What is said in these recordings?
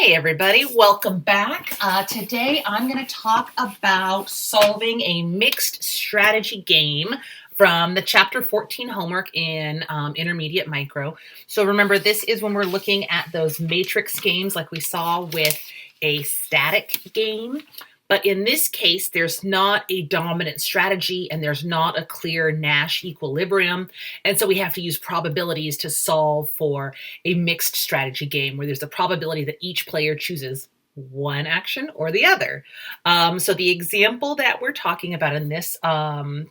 Hey everybody, welcome back. Today I'm going to talk about solving a mixed strategy game from the chapter 14 homework in intermediate micro. So remember, this is when we're looking at those matrix games like we saw with a static game. But in this case, there's not a dominant strategy and there's not a clear Nash equilibrium. And so we have to use probabilities to solve for a mixed strategy game where there's a probability that each player chooses one action or the other. So the example that we're talking about in this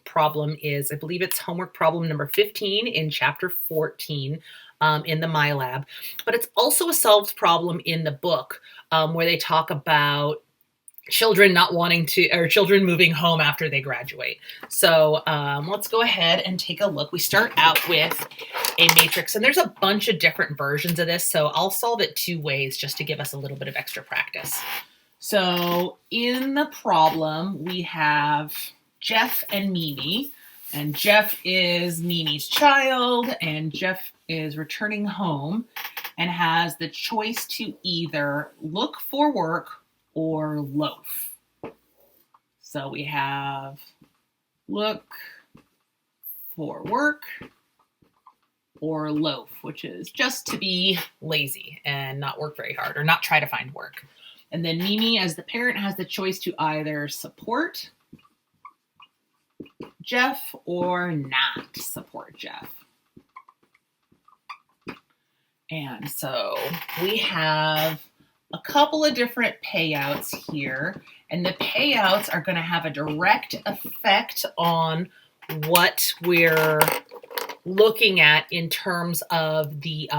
problem is, I believe it's homework problem number 15 in chapter 14 in the MyLab. But it's also a solved problem in the book where they talk about children not wanting to, or children moving home after they graduate. So let's go ahead and take a look. We start out with a matrix, and there's a bunch of different versions of this, so I'll solve it two ways just to give us a little bit of extra practice. So in the problem, we have Jeff and Mimi, and Jeff is Mimi's child, and Jeff is returning home and has the choice to either look for work or loaf. So we have look for work or loaf, which is just to be lazy and not work very hard or not try to find work. And then Mimi, as the parent, has the choice to either support Jeff or not support Jeff. And so we have a couple of different payouts here, and the payouts are going to have a direct effect on what we're looking at in terms of the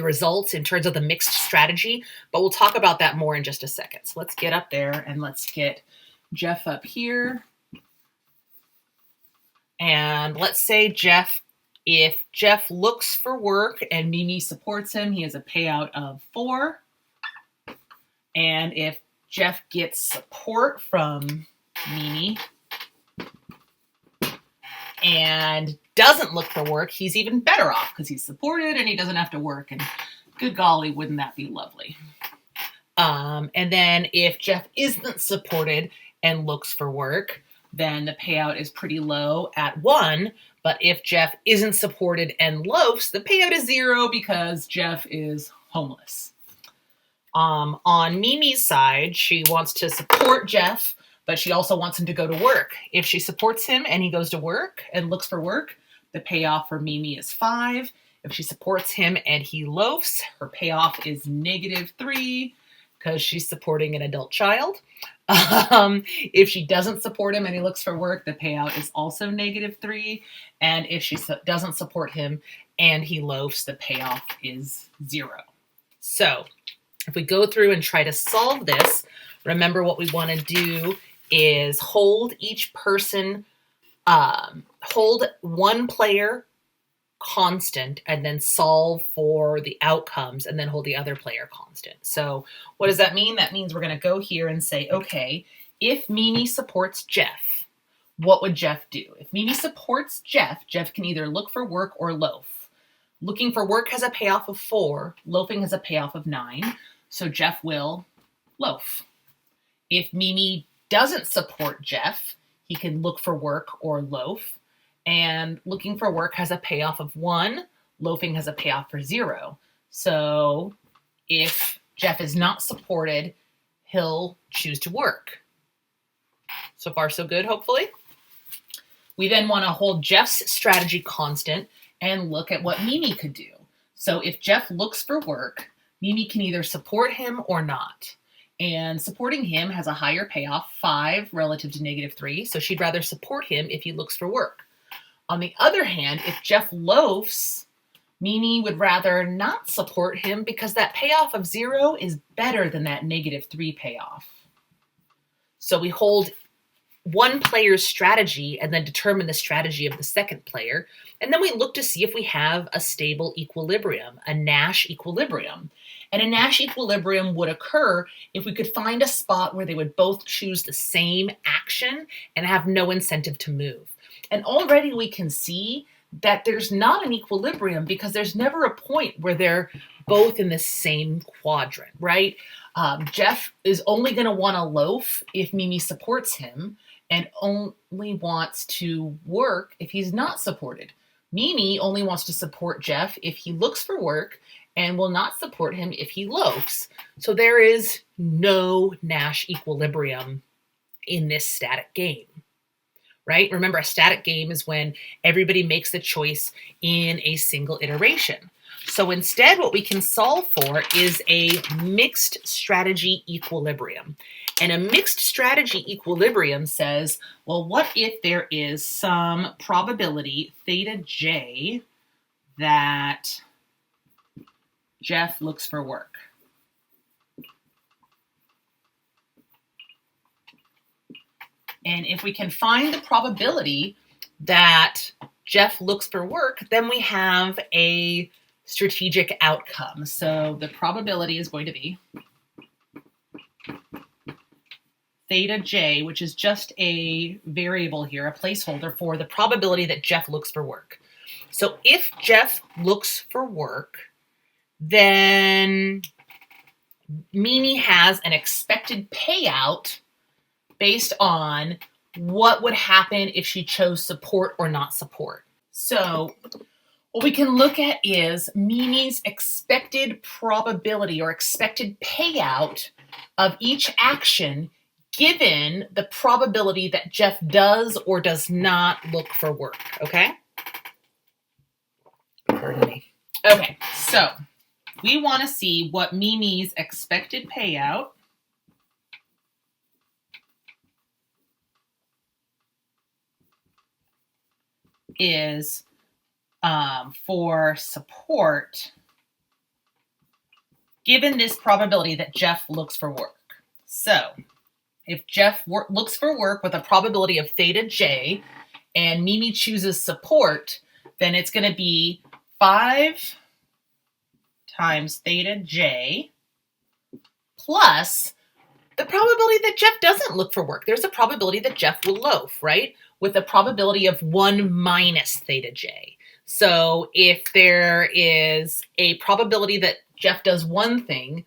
results, in terms of the mixed strategy, but we'll talk about that more in just a second. So let's get up there and let's get Jeff up here. And let's say if Jeff looks for work and Mimi supports him, he has a payout of 4. And if Jeff gets support from Mimi and doesn't look for work, he's even better off because he's supported and he doesn't have to work. And good golly, wouldn't that be lovely? And then if Jeff isn't supported and looks for work, then the payout is pretty low at 1. But if Jeff isn't supported and loafs, the payout is 0 because Jeff is homeless. On Mimi's side, she wants to support Jeff, but she also wants him to go to work. If she supports him and he goes to work and looks for work, the payoff for Mimi is 5. If she supports him and he loafs, her payoff is -3 because she's supporting an adult child. If she doesn't support him and he looks for work, the payout is also -3. And if she doesn't support him and he loafs, the payoff is 0. So if we go through and try to solve this, remember what we want to do is hold each person, hold one player constant and then solve for the outcomes and then hold the other player constant. So what does that mean? That means we're going to go here and say, okay, if Mimi supports Jeff, what would Jeff do? If Mimi supports Jeff, Jeff can either look for work or loaf. Looking for work has a payoff of 4. Loafing has a payoff of 9. So Jeff will loaf. If Mimi doesn't support Jeff, he can look for work or loaf. And looking for work has a payoff of 1. Loafing has a payoff for 0. So if Jeff is not supported, he'll choose to work. So far, so good, hopefully. We then want to hold Jeff's strategy constant and look at what Mimi could do. So if Jeff looks for work, Mimi can either support him or not. And supporting him has a higher payoff, 5 relative to -3. So she'd rather support him if he looks for work. On the other hand, if Jeff loafs, Mimi would rather not support him because that payoff of 0 is better than that -3 payoff. So we hold one player's strategy and then determine the strategy of the second player. And then we look to see if we have a stable equilibrium, a Nash equilibrium. And a Nash equilibrium would occur if we could find a spot where they would both choose the same action and have no incentive to move. And already we can see that there's not an equilibrium because there's never a point where they're both in the same quadrant, right? Jeff is only going to want to loaf if Mimi supports him and only wants to work if he's not supported. Mimi only wants to support Jeff if he looks for work and will not support him if he loafs. So there is no Nash equilibrium in this static game, right? Remember, a static game is when everybody makes the choice in a single iteration. So instead, what we can solve for is a mixed strategy equilibrium. And a mixed strategy equilibrium says, well, what if there is some probability, theta j, that Jeff looks for work? And if we can find the probability that Jeff looks for work, then we have a strategic outcome. So the probability is going to be theta j, which is just a variable here, a placeholder for the probability that Jeff looks for work. So if Jeff looks for work, then Mimi has an expected payout based on what would happen if she chose support or not support. So what we can look at is Mimi's expected probability or expected payout of each action given the probability that Jeff does or does not look for work, okay? Pardon me. Okay, so we want to see what Mimi's expected payout is for support given this probability that Jeff looks for work. So if Jeff looks for work with a probability of theta j and Mimi chooses support, then it's going to be 5 times theta j plus the probability that Jeff doesn't look for work. There's a probability that Jeff will loaf, right? With a probability of 1 minus theta j. So if there is a probability that Jeff does one thing,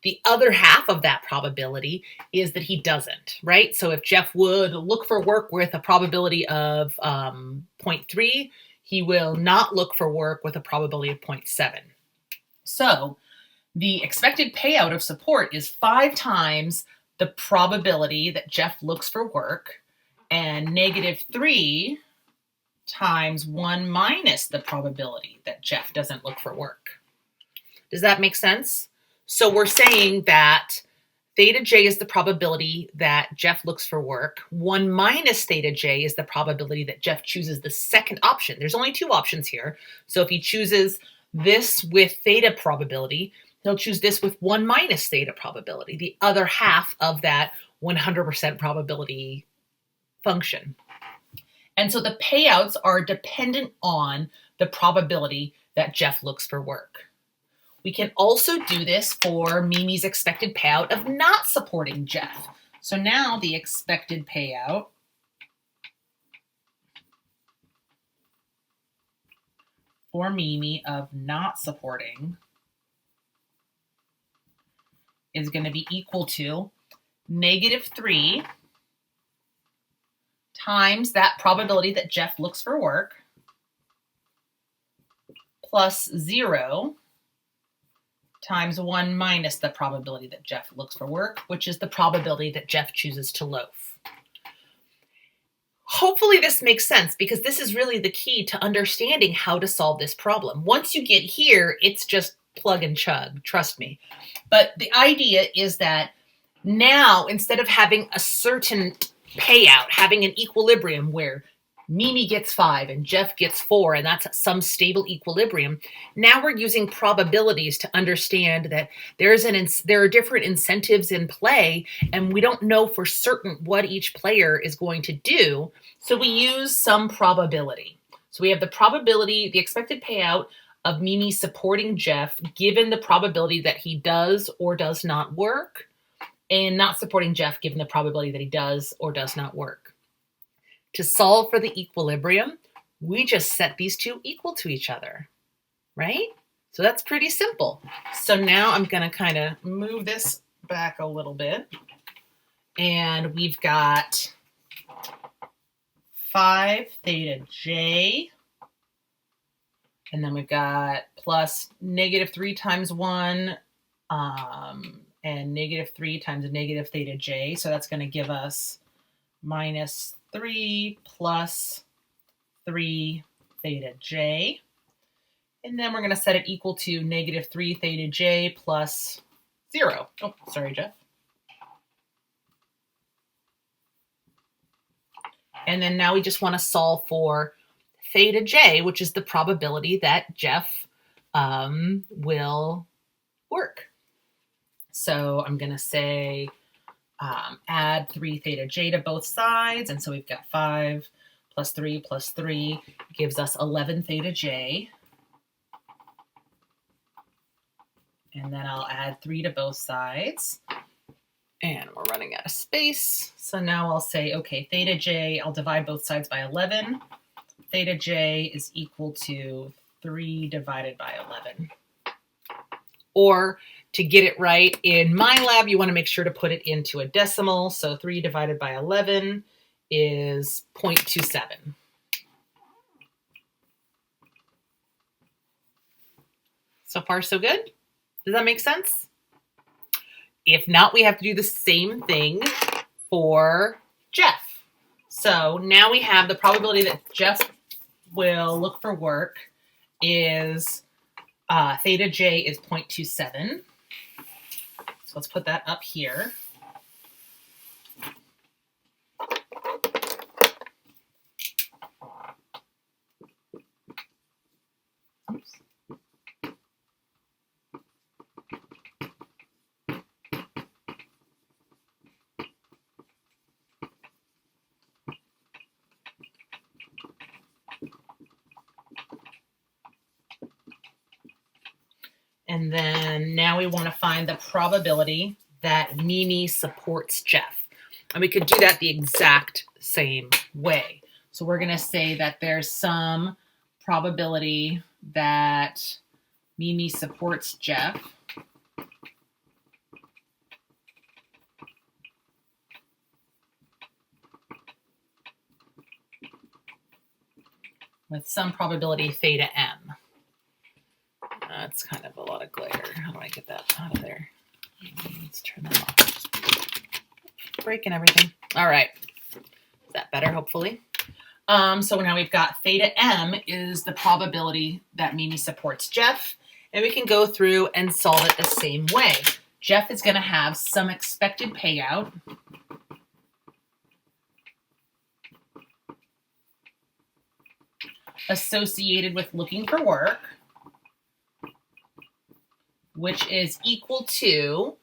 the other half of that probability is that he doesn't, right? So if Jeff would look for work with a probability of 0.3, he will not look for work with a probability of 0.7. So the expected payout of support is 5 times the probability that Jeff looks for work and -3 times 1 minus the probability that Jeff doesn't look for work. Does that make sense? So we're saying that theta j is the probability that Jeff looks for work. 1 minus theta j is the probability that Jeff chooses the second option. There's only 2 options here. So if he chooses this with theta probability, he'll choose this with 1 minus theta probability, the other half of that 100% probability function. And so the payouts are dependent on the probability that Jeff looks for work. We can also do this for Mimi's expected payout of not supporting Jeff. So now the expected payout for Mimi of not supporting is going to be equal to -3 times that probability that Jeff looks for work plus 0 times 1 minus the probability that Jeff looks for work, which is the probability that Jeff chooses to loaf. Hopefully this makes sense because this is really the key to understanding how to solve this problem. Once you get here, it's just plug and chug, trust me. But the idea is that now, instead of having a certain payout, having an equilibrium where Mimi gets 5 and Jeff gets 4, and that's some stable equilibrium. Now we're using probabilities to understand that there are different incentives in play, and we don't know for certain what each player is going to do. So we use some probability. So we have the probability, the expected payout of Mimi supporting Jeff, given the probability that he does or does not work, and not supporting Jeff, given the probability that he does or does not work. To solve for the equilibrium, We just set these two equal to each other, right? So that's pretty simple. So now I'm going to kind of move this back a little bit. And we've got 5 theta j. And then we've got plus -3 times 1 and -3 times a negative theta j. So that's going to give us -3 plus 3 theta j. And then we're going to set it equal to -3 theta j plus 0. Oh, sorry, Jeff. And then now we just want to solve for theta j, which is the probability that Jeff will work. So I'm going to say add 3 theta j to both sides. And so we've got 5 plus 3 gives us 11 theta j. And then I'll add 3 to both sides. And we're running out of space. So now I'll say, okay, theta j, I'll divide both sides by 11. Theta j is equal to 3 divided by 11. Or to get it right in MyLab, you want to make sure to put it into a decimal. So 3 divided by 11 is 0.27. So far, so good? Does that make sense? If not, we have to do the same thing for Jeff. So now we have the probability that Jeff will look for work is theta j is 0.27. So let's put that up here. Oops. And then now we want to find the probability that Mimi supports Jeff. And we could do that the exact same way. So we're going to say that there's some probability that Mimi supports Jeff. With some probability theta m. That's kind of a lot of glare. How do I get that out of there? Let's turn that off. Breaking everything. All right. Is that better, hopefully? So now we've got theta m is the probability that Mimi supports Jeff. And we can go through and solve it the same way. Jeff is going to have some expected payout. Associated with looking for work, which is equal to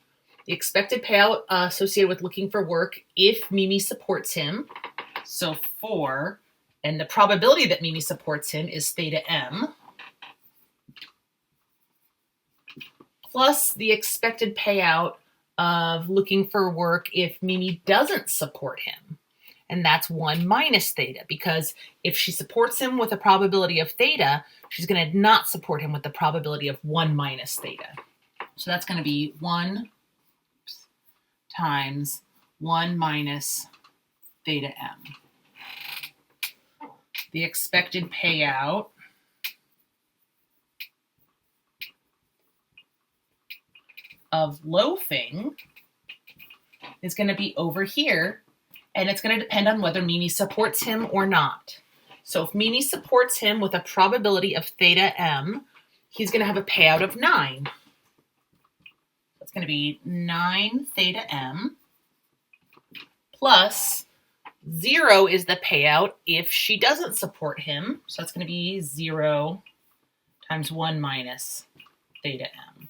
the expected payout associated with looking for work if Mimi supports him. So 4, and the probability that Mimi supports him is theta m, plus the expected payout of looking for work if Mimi doesn't support him. And that's 1 minus theta, because if she supports him with a probability of theta, she's going to not support him with the probability of 1 minus theta. So that's going to be 1 times 1 minus theta m. The expected payout of loafing is going to be over here. And it's going to depend on whether Mimi supports him or not. So if Mimi supports him with a probability of theta m, he's going to have a payout of 9. That's going to be 9 theta m plus 0 is the payout if she doesn't support him. So that's going to be 0 times 1 minus theta m.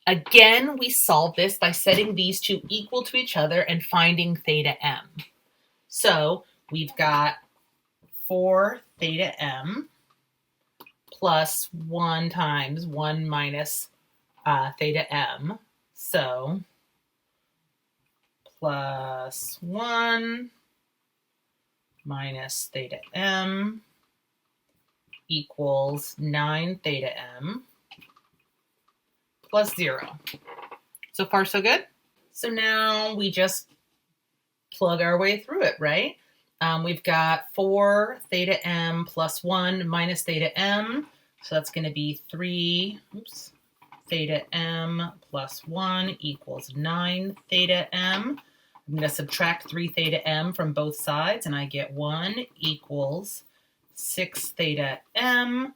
Again, we solve this by setting these two equal to each other and finding theta m. So we've got 4 theta m plus 1 times 1 minus theta m. So plus 1 minus theta m equals 9 theta m plus 0. So far, so good? So now we just plug our way through it, right? We've got 4 theta m plus 1 minus theta m. So that's going to be 3 theta m plus 1 equals 9 theta m. I'm going to subtract 3 theta m from both sides, and I get 1 equals 6 theta m.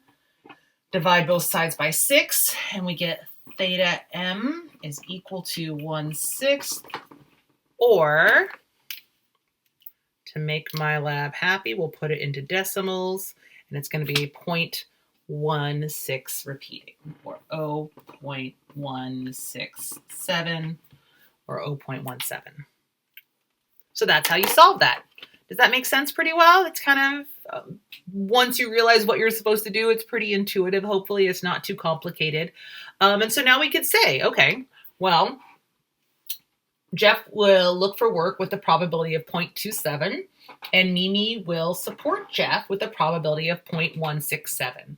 Divide both sides by 6, and we get theta m is equal to 1/6, or to make my lab happy, we'll put it into decimals, and it's going to be 0.16 repeating, or 0.167, or 0.17. So that's how you solve that. Does that make sense pretty well? It's kind of, once you realize what you're supposed to do, it's pretty intuitive. Hopefully it's not too complicated. And so now we could say, okay, well, Jeff will look for work with a probability of 0.27, and Mimi will support Jeff with a probability of 0.167.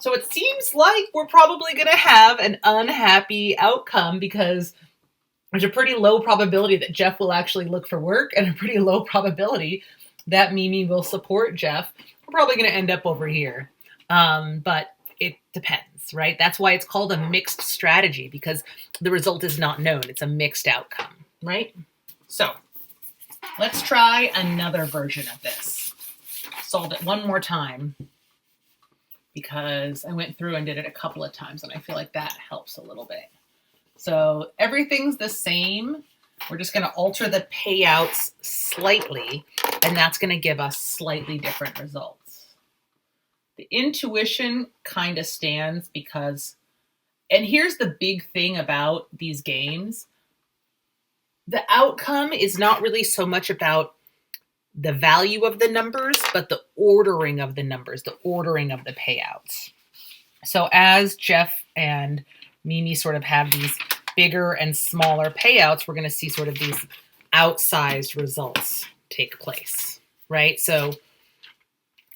So it seems like we're probably going to have an unhappy outcome, because there's a pretty low probability that Jeff will actually look for work, and a pretty low probability that Mimi will support Jeff. We're probably going to end up over here. But it depends, right? That's why it's called a mixed strategy, because the result is not known. It's a mixed outcome, right? So let's try another version of this. Solve it one more time, because I went through and did it a couple of times, and I feel like that helps a little bit. So everything's the same. We're just going to alter the payouts slightly, and that's going to give us slightly different results. The intuition kind of stands because, and here's the big thing about these games, the outcome is not really so much about the value of the numbers, but the ordering of the numbers, the ordering of the payouts. So as Jeff and Mimi sort of have these bigger and smaller payouts, we're going to see sort of these outsized results take place, right? So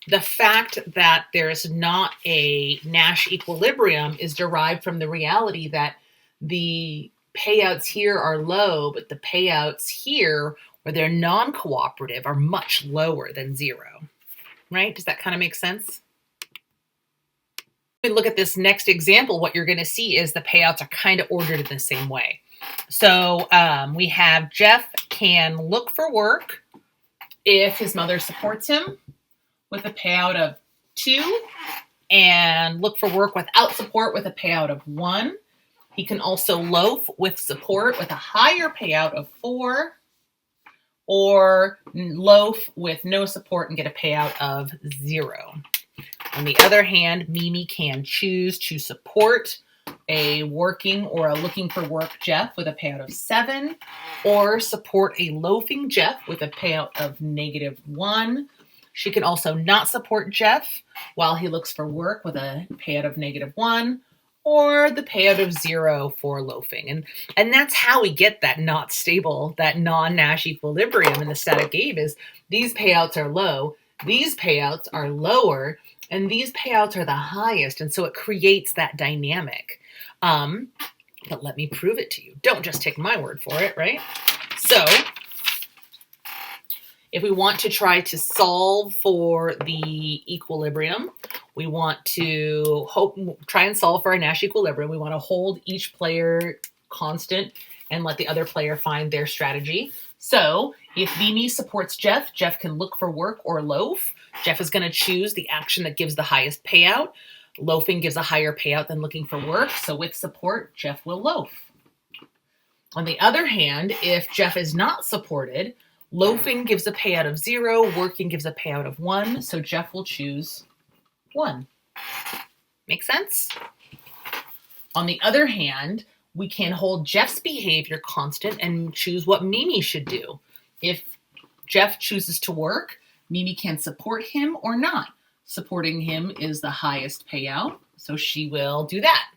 the fact that there's not a Nash equilibrium is derived from the reality that the payouts here are low, but the payouts here, where they're non-cooperative, are much lower than 0, right? Does that kind of make sense? If we look at this next example, what you're going to see is the payouts are kind of ordered in the same way. So we have Jeff can look for work if his mother supports him with a payout of 2, and look for work without support with a payout of 1. He can also loaf with support with a higher payout of 4, or loaf with no support and get a payout of 0. On the other hand, Mimi can choose to support a working or a looking for work Jeff with a payout of 7, or support a loafing Jeff with a payout of -1. She can also not support Jeff while he looks for work with a payout of -1, or the payout of 0 for loafing. And that's how we get that not stable, that non-Nash equilibrium in the static game, is these payouts are low, these payouts are lower, and these payouts are the highest. And so it creates that dynamic. But let me prove it to you. Don't just take my word for it, right? So if we want to try to solve for the equilibrium, we want to try and solve for our Nash equilibrium. We want to hold each player constant and let the other player find their strategy. So if Mimi supports Jeff, Jeff can look for work or loaf. Jeff is going to choose the action that gives the highest payout. Loafing gives a higher payout than looking for work. So with support, Jeff will loaf. On the other hand, if Jeff is not supported, loafing gives a payout of 0, working gives a payout of 1. So Jeff will choose 1. Make sense? On the other hand, we can hold Jeff's behavior constant and choose what Mimi should do. If Jeff chooses to work, Mimi can support him or not. Supporting him is the highest payout, so she will do that.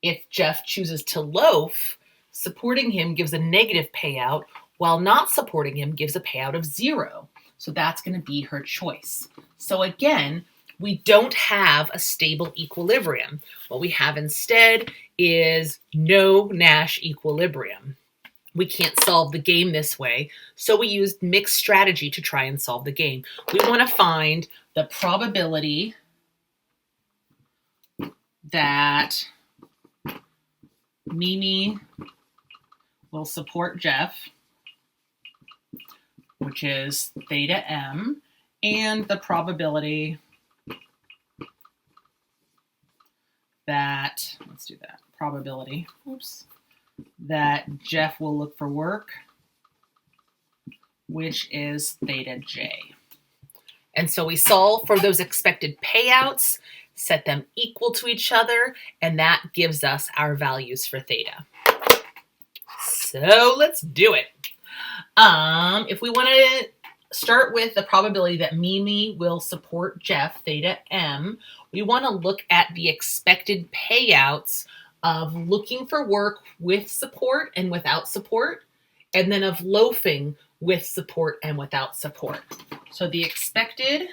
If Jeff chooses to loaf, supporting him gives a negative payout, while not supporting him gives a payout of 0. So that's going to be her choice. So again, we don't have a stable equilibrium. What we have instead is no Nash equilibrium. We can't solve the game this way, so we used mixed strategy to try and solve the game. We want to find the probability that Mimi will support Jeff, which is theta m, and the probability that, let's do that, probability, that Jeff will look for work, which is theta j. And so we solve for those expected payouts, set them equal to each other, and that gives us our values for theta. So let's do it. If we want to start with the probability that Mimi will support Jeff, theta m, we want to look at the expected payouts of looking for work with support and without support, and then of loafing with support and without support. So the expected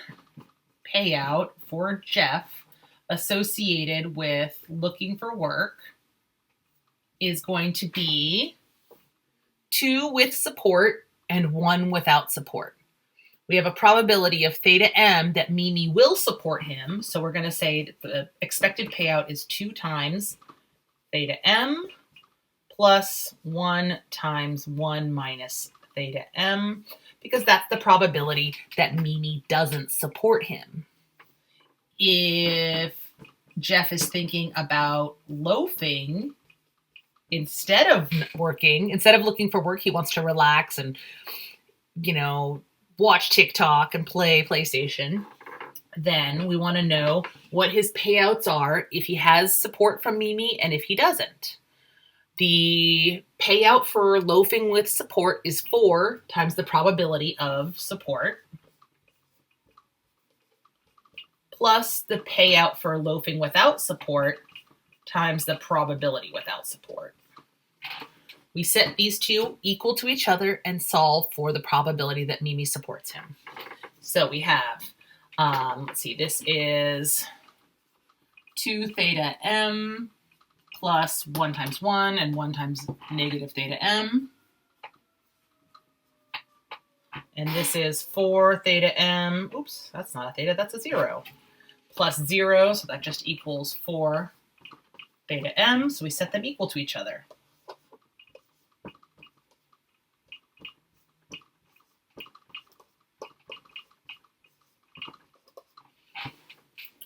payout for Jeff associated with looking for work is going to be 2 with support and 1 without support. We have a probability of theta m that Mimi will support him. So we're going to say that the expected payout is 2 times theta m plus 1 times 1 minus theta m, because that's the probability that Mimi doesn't support him. If Jeff is thinking about loafing, instead of looking for work, he wants to relax and, watch TikTok and play PlayStation, then we want to know what his payouts are if he has support from Mimi and if he doesn't. The payout for loafing with support is 4 times the probability of support, plus the payout for loafing without support times the probability without support. We set these two equal to each other and solve for the probability that Mimi supports him. So we have, this is 2 theta m plus 1 times 1 and 1 times negative theta m. And this is 4 theta m, oops, that's not a theta, that's a 0, plus 0, so that just equals 4 theta m, so we set them equal to each other.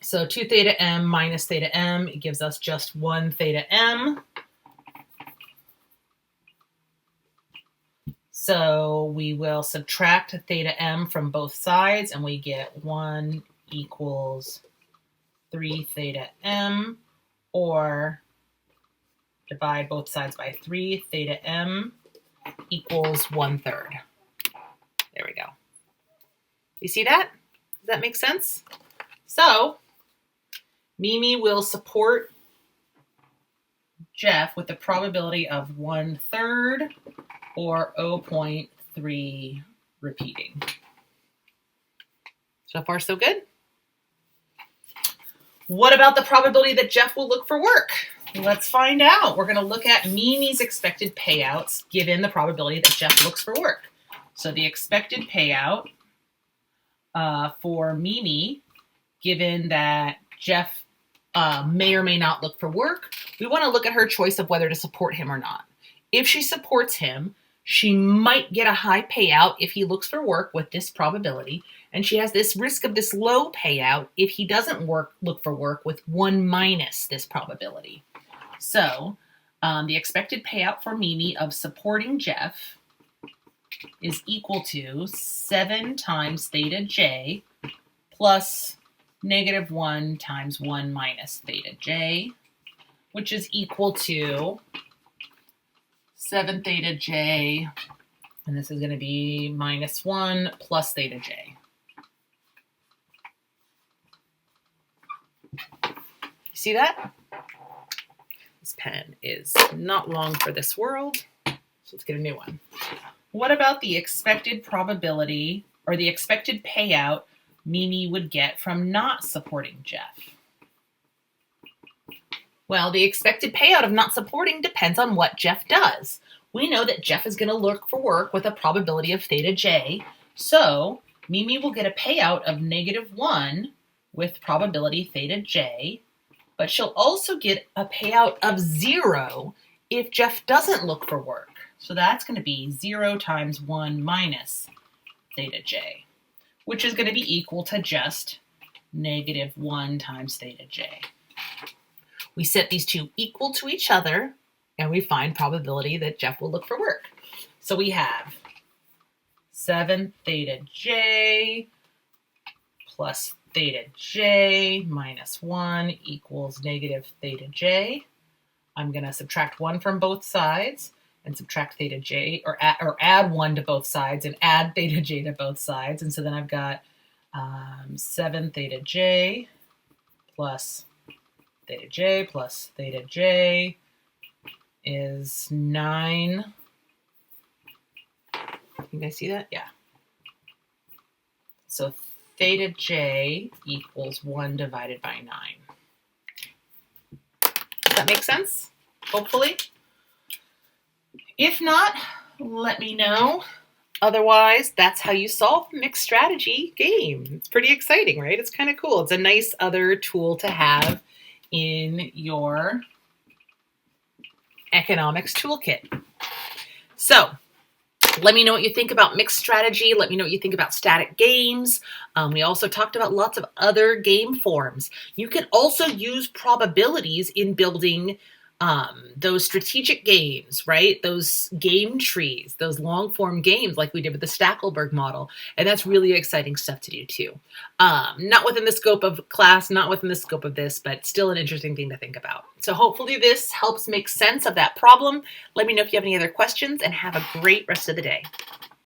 So 2 theta m minus theta m, it gives us just 1 theta m. So we will subtract theta m from both sides, and we get 1 equals 3 theta m, or divide both sides by 3, theta m equals 1/3. There we go. You see that? Does that make sense? So Mimi will support Jeff with a probability of 1/3 or 0.3 repeating. So far, so good. What about the probability that Jeff will look for work? Let's find out. We're going to look at Mimi's expected payouts given the probability that Jeff looks for work. So the expected payout for Mimi, given that Jeff may or may not look for work, we want to look at her choice of whether to support him or not. If she supports him, she might get a high payout if he looks for work with this probability, and she has this risk of this low payout if he doesn't look for work with 1 minus this probability. So the expected payout for Mimi of supporting Jeff is equal to 7 times theta j plus -1 times 1 minus theta j, which is equal to 7 theta j, and this is going to be -1 plus theta j. You see that? This pen is not long for this world, so let's get a new one. What about the expected probability or the expected payout Mimi would get from not supporting Jeff? Well, the expected payout of not supporting depends on what Jeff does. We know that Jeff is going to look for work with a probability of theta j, so Mimi will get a payout of -1 with probability theta j, but she'll also get a payout of 0 if Jeff doesn't look for work. So that's going to be 0 times 1 minus theta j, which is going to be equal to just -1 times theta j. We set these two equal to each other, and we find probability that Jeff will look for work. So we have 7 theta j plus theta j minus 1 equals -theta j. I'm going to subtract 1 from both sides and subtract theta j, or add 1 to both sides and add theta j to both sides. And so then I've got 7 theta j plus theta j is 9. Can you guys see that? Yeah. So theta j equals 1 divided by 9. Does that make sense? Hopefully. If not, let me know. Otherwise, that's how you solve a mixed strategy game. It's pretty exciting, right? It's kind of cool. It's a nice other tool to have in your economics toolkit. So let me know what you think about mixed strategy. Let me know what you think about static games. We also talked about lots of other game forms. You can also use probabilities in building those strategic games, right? Those game trees, those long form games like we did with the Stackelberg model. And that's really exciting stuff to do too. Not within the scope of class, not within the scope of this, but still an interesting thing to think about. So hopefully this helps make sense of that problem. Let me know if you have any other questions, and have a great rest of the day.